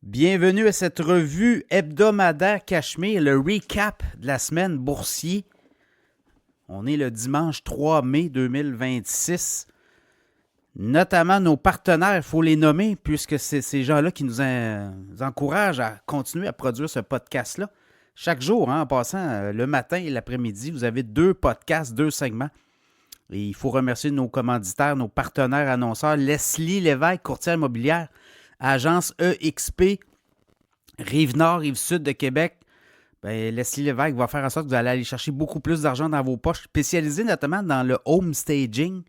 Bienvenue à cette revue hebdomadaire Cachemire, le recap de la semaine boursier. On est le dimanche 3 mai 2026. Notamment nos partenaires, il faut les nommer, puisque c'est ces gens-là qui nous encouragent à continuer à produire ce podcast-là. Chaque jour, en passant, le matin et l'après-midi, vous avez 2 podcasts, 2 segments. Et il faut remercier nos commanditaires, nos partenaires annonceurs. Leslie Lévesque, courtière immobilière, agence EXP, Rive-Nord, Rive-Sud de Québec. Bien, Leslie Lévesque va faire en sorte que vous allez aller chercher beaucoup plus d'argent dans vos poches, spécialisé notamment dans le home staging.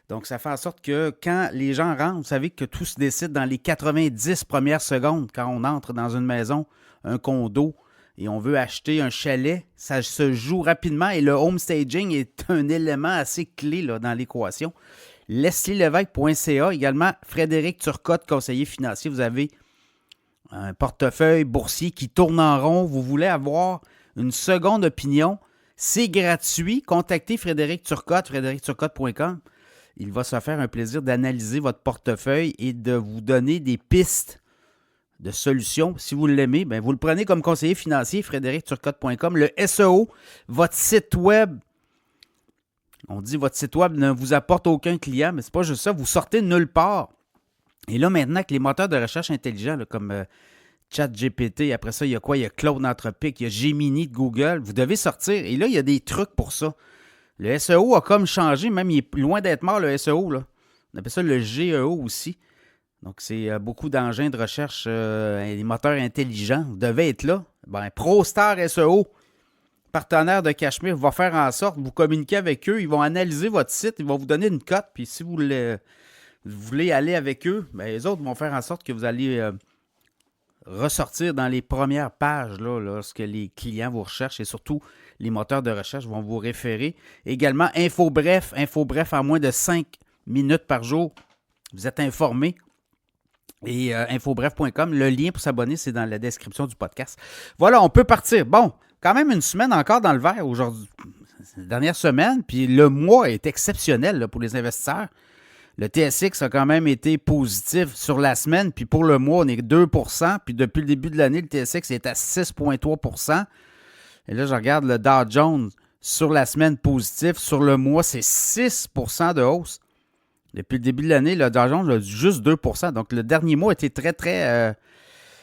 Donc, ça fait en sorte que quand les gens rentrent, vous savez que tout se décide dans les 90 premières secondes quand on entre dans une maison, un condo, et on veut acheter un chalet. Ça se joue rapidement et le home staging est un élément assez clé là, dans l'équation. LeslieLévesque.ca, également Frédéric Turcotte, conseiller financier. Vous avez un portefeuille boursier qui tourne en rond. Vous voulez avoir une seconde opinion. C'est gratuit. Contactez Frédéric Turcotte, frédéricturcotte.com. Il va se faire un plaisir d'analyser votre portefeuille et de vous donner des pistes de solutions. Si vous l'aimez, bien, vous le prenez comme conseiller financier, frédéricturcotte.com. Le SEO, votre site web. On dit votre site web ne vous apporte aucun client, mais c'est pas juste ça. Vous sortez de nulle part. Et là, maintenant, que les moteurs de recherche intelligents, là, comme ChatGPT, après ça, il y a quoi? Il y a Claude Anthropic, il y a Gemini de Google. Vous devez sortir. Et là, il y a des trucs pour ça. Le SEO a comme changé, même il est loin d'être mort, le SEO. Là. On appelle ça le GEO aussi. Donc, c'est beaucoup d'engins de recherche et des moteurs intelligents. Vous devez être là. Ben, ProStar SEO, partenaire de Cachemire, va faire en sorte, vous communiquez avec eux, ils vont analyser votre site, ils vont vous donner une cote, puis si vous voulez aller avec eux, ben, les autres vont faire en sorte que vous allez ressortir dans les premières pages là, lorsque les clients vous recherchent et surtout les moteurs de recherche vont vous référer. Également, InfoBref en moins de 5 minutes par jour. Vous êtes informé. Et infobref.com, le lien pour s'abonner, c'est dans la description du podcast. Voilà, on peut partir. Bon, quand même une semaine encore dans le vert aujourd'hui. C'est la dernière semaine, puis le mois est exceptionnel là, pour les investisseurs. Le TSX a quand même été positif sur la semaine, puis pour le mois, on est 2 %, puis depuis le début de l'année, le TSX est à 6,3 %. Et là, je regarde le Dow Jones sur la semaine positif. Sur le mois, c'est 6 % de hausse. Depuis le début de l'année, le Dow Jones a juste 2 %. Donc, le dernier mois était très, très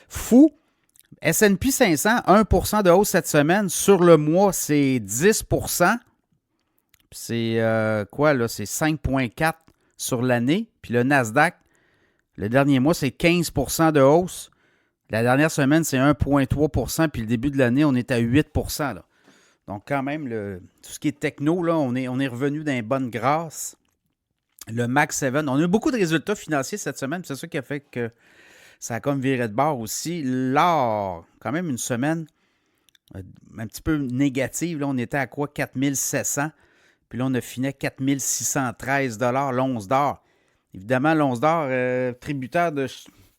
fou. S&P 500, 1 % de hausse cette semaine. Sur le mois, c'est 10 %. C'est quoi, là? C'est 5,4 % sur l'année. Puis le Nasdaq, le dernier mois, c'est 15 % de hausse. La dernière semaine, c'est 1,3 %. Puis le début de l'année, on est à 8 %. Là. Donc, quand même, tout ce qui est techno, là, on est revenu dans les bonnes grâces. Le Max 7, on a eu beaucoup de résultats financiers cette semaine. C'est ça qui a fait que ça a comme viré de bord aussi. L'or, quand même une semaine un petit peu négative. Là, on était à quoi? 4700. Puis là, on a fini à 4613 $ l'once d'or. Évidemment, l'once d'or, tributaire de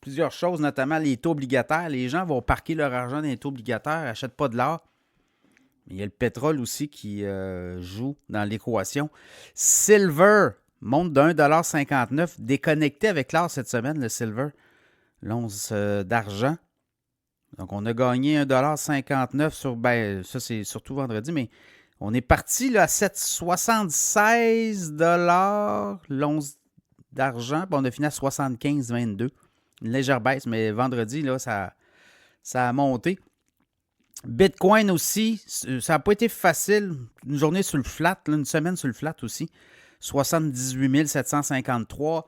plusieurs choses, notamment les taux obligataires. Les gens vont parquer leur argent dans les taux obligataires, n'achètent pas de l'or. Mais il y a le pétrole aussi qui joue dans l'équation. Silver monte de 1,59 $, déconnecté avec l'or cette semaine, le silver, l'once d'argent. Donc, on a gagné 1,59 $ sur, ben, ça c'est surtout vendredi, mais on est parti là, à 76 $ l'once d'argent, puis on a fini à 75,22 $. Une légère baisse, mais vendredi, là, ça a monté. Bitcoin aussi, ça n'a pas été facile. Une journée sur le flat, là, une semaine sur le flat aussi. 78 753.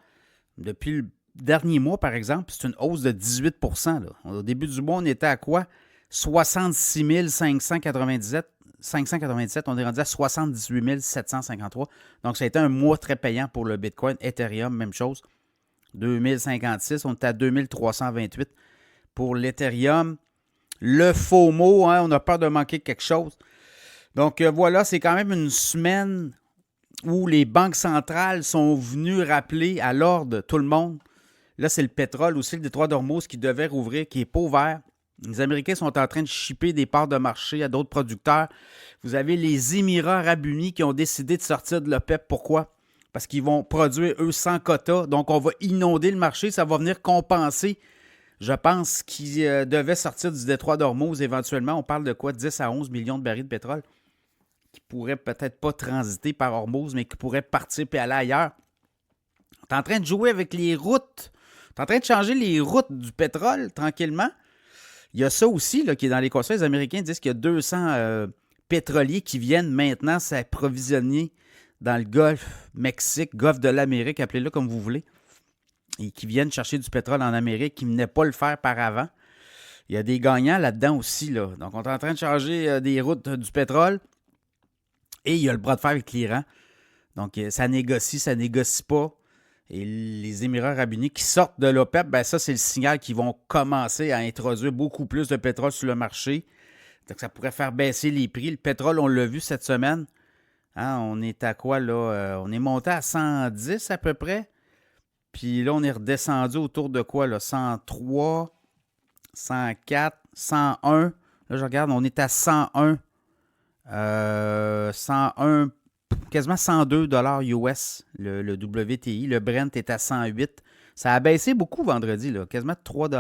Depuis le dernier mois, par exemple, c'est une hausse de 18 %. Là. Au début du mois, on était à quoi? 66 597. On est rendu à 78 753. Donc, ça a été un mois très payant pour le Bitcoin. Ethereum, même chose. 2056. On est à 2328 pour l'Ethereum. Le FOMO, hein, on a peur de manquer quelque chose. Donc, voilà, c'est quand même une semaine où les banques centrales sont venues rappeler à l'ordre tout le monde. Là, c'est le pétrole aussi, le détroit d'Ormuz qui devait rouvrir, qui n'est pas ouvert. Les Américains sont en train de shipper des parts de marché à d'autres producteurs. Vous avez les Émirats arabes unis qui ont décidé de sortir de l'OPEP. Pourquoi? Parce qu'ils vont produire, eux, sans quota. Donc, on va inonder le marché. Ça va venir compenser Je pense qu'il devait sortir du détroit d'Ormuz éventuellement. On parle de quoi? 10 à 11 millions de barils de pétrole qui pourraient peut-être pas transiter par Ormuz, mais qui pourraient partir et aller ailleurs. Tu es en train de jouer avec les routes. Tu es en train de changer les routes du pétrole tranquillement. Il y a ça aussi là, qui est dans l'équation. Les Américains disent qu'il y a 200 pétroliers qui viennent maintenant s'approvisionner dans le Golfe Mexique, Golfe de l'Amérique, appelez-le comme vous voulez, et qui viennent chercher du pétrole en Amérique, qui ne venaient pas le faire par avant. Il y a des gagnants là-dedans aussi. Là. Donc, on est en train de changer des routes du pétrole et il y a le bras de fer avec l'Iran. Donc, ça négocie pas. Et les Émirats arabes unis qui sortent de l'OPEP, ben ça, c'est le signal qu'ils vont commencer à introduire beaucoup plus de pétrole sur le marché. Donc, ça pourrait faire baisser les prix. Le pétrole, on l'a vu cette semaine. Hein, on est à quoi, là? On est monté à 110 à peu près. Puis là, on est redescendu autour de quoi, là? 103, 104, 101. Là, je regarde, on est à 101. 101, quasiment 102 US, le WTI. Le Brent est à 108. Ça a baissé beaucoup vendredi, là. Quasiment 3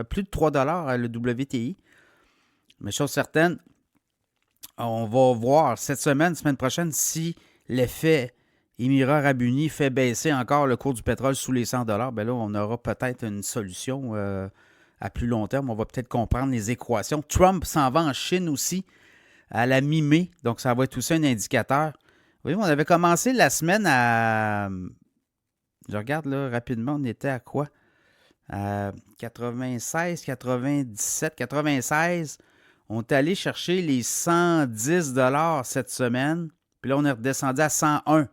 plus de 3 le WTI. Mais chose certaine, on va voir cette semaine prochaine, si l'effet Émirats arabes unis fait baisser encore le cours du pétrole sous les 100 $, bien là, on aura peut-être une solution à plus long terme. On va peut-être comprendre les équations. Trump s'en va en Chine aussi à la mi-mai, donc ça va être aussi un indicateur. Vous voyez, on avait commencé la semaine à... Je regarde là rapidement, on était à quoi? À 96, 97, 96. On est allé chercher les 110 $ cette semaine. Puis là, on est redescendu à 101.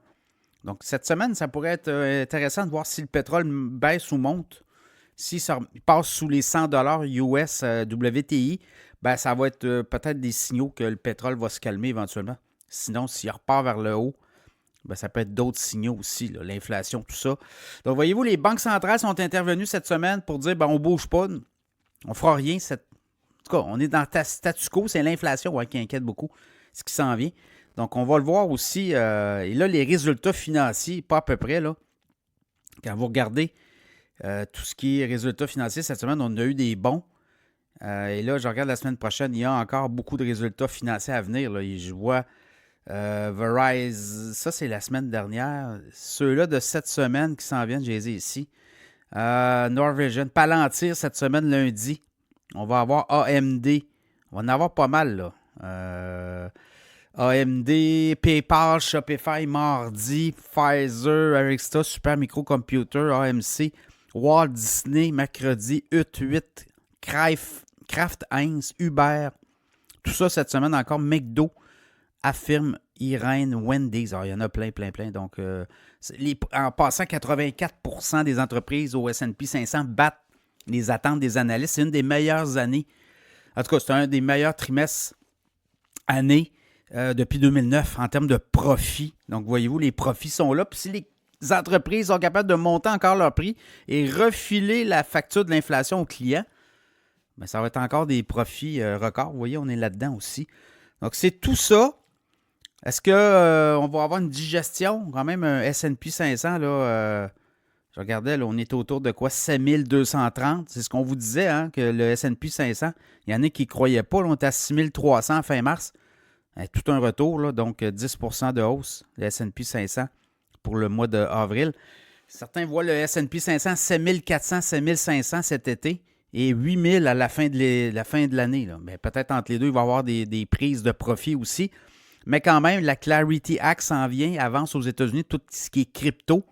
Donc, cette semaine, ça pourrait être intéressant de voir si le pétrole baisse ou monte. Si ça passe sous les 100 $ US WTI, ben, ça va être peut-être des signaux que le pétrole va se calmer éventuellement. Sinon, s'il repart vers le haut, ben, ça peut être d'autres signaux aussi, là, l'inflation, tout ça. Donc, voyez-vous, les banques centrales sont intervenues cette semaine pour dire ben, on ne bouge pas, on ne fera rien. En tout cas, on est dans statu quo, c'est l'inflation qui inquiète beaucoup, ce qui s'en vient. Donc, on va le voir aussi. Et là, les résultats financiers, pas à peu près, là. Quand vous regardez tout ce qui est résultats financiers, cette semaine, on a eu des bons. Et là, je regarde la semaine prochaine, il y a encore beaucoup de résultats financiers à venir. Là. Et je vois Verizon, ça c'est la semaine dernière. Ceux-là de cette semaine qui s'en viennent, j'ai les ai ici. Norwegian, Palantir cette semaine, lundi. On va avoir AMD. On va en avoir pas mal, là. AMD, PayPal, Shopify, mardi, Pfizer, Arista, Super Microcomputer, AMC, Walt Disney, mercredi, UT8, Kraft Heinz, Uber. Tout ça cette semaine encore. McDo, Affirme, Irène, Wendy's. Alors, il y en a plein. Donc, en passant, 84% des entreprises au S&P 500 battent les attentes des analystes. C'est une des meilleures années. En tout cas, c'est un des meilleurs trimestres années depuis 2009 en termes de profit. Donc, voyez-vous, les profits sont là. Puis si les entreprises sont capables de monter encore leur prix et refiler la facture de l'inflation aux clients, bien, ça va être encore des profits records. Vous voyez, on est là-dedans aussi. Donc, c'est tout ça. Est-ce qu'on va avoir une digestion? Quand même, un S&P 500, là, je regardais, là, on est autour de quoi? 7230. C'est ce qu'on vous disait, hein, que le S&P 500, il y en a qui ne croyaient pas. Là, on est à 6300 fin mars. Tout un retour, là, donc 10% de hausse, le S&P 500 pour le mois d'avril. Certains voient le S&P 500 7400, 7500 cet été et 8000 à la fin de l'année. Là. Mais peut-être entre les deux, il va y avoir des prises de profit aussi. Mais quand même, la Clarity Act s'en vient, avance aux États-Unis, tout ce qui est crypto.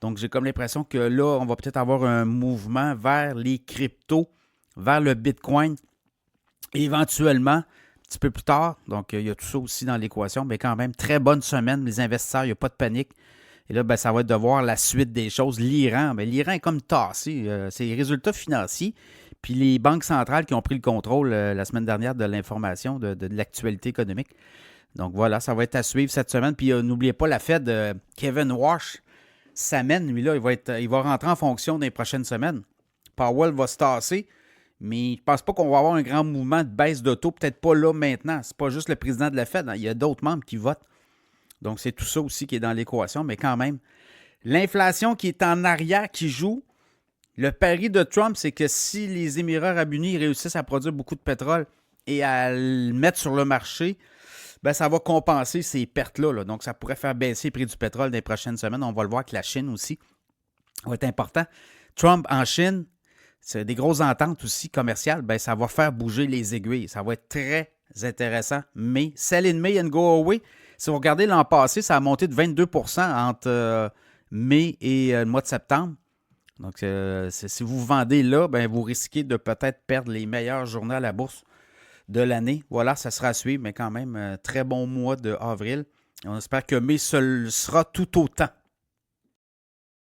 Donc, j'ai comme l'impression que là, on va peut-être avoir un mouvement vers les cryptos, vers le Bitcoin, et éventuellement, un petit peu plus tard. Donc, il y a tout ça aussi dans l'équation. Mais quand même, très bonne semaine. Les investisseurs, il n'y a pas de panique. Et là, ben, ça va être de voir la suite des choses. L'Iran, ben, l'Iran est comme tassé. C'est les résultats financiers. Puis les banques centrales qui ont pris le contrôle la semaine dernière de l'information, de l'actualité économique. Donc voilà, ça va être à suivre cette semaine. Puis n'oubliez pas la Fed de Kevin Warsh s'amène. Lui, là, il va rentrer en fonction dans les prochaines semaines. Powell va se tasser. Mais je ne pense pas qu'on va avoir un grand mouvement de baisse de taux. Peut-être pas là maintenant. C'est pas juste le président de la Fed. Hein. Il y a d'autres membres qui votent. Donc, c'est tout ça aussi qui est dans l'équation. Mais quand même, l'inflation qui est en arrière, qui joue, Le pari de Trump, c'est que si les Émirats arabes unis réussissent à produire beaucoup de pétrole et à le mettre sur le marché, ben, ça va compenser ces pertes-là. Là. Donc, ça pourrait faire baisser le prix du pétrole dans les prochaines semaines. On va le voir avec la Chine aussi. Ça va être important. Trump en Chine, c'est des grosses ententes aussi commerciales. Ben, ça va faire bouger les aiguilles. Ça va être très intéressant. Mais sell in May and go away. Si vous regardez l'an passé, ça a monté de 22 % entre mai et le mois de septembre. Donc, si vous vendez là, ben, vous risquez de peut-être perdre les meilleures journées à la bourse de l'année. Voilà, ça sera à suivre, mais quand même, très bon mois de avril. On espère que mai sera tout autant.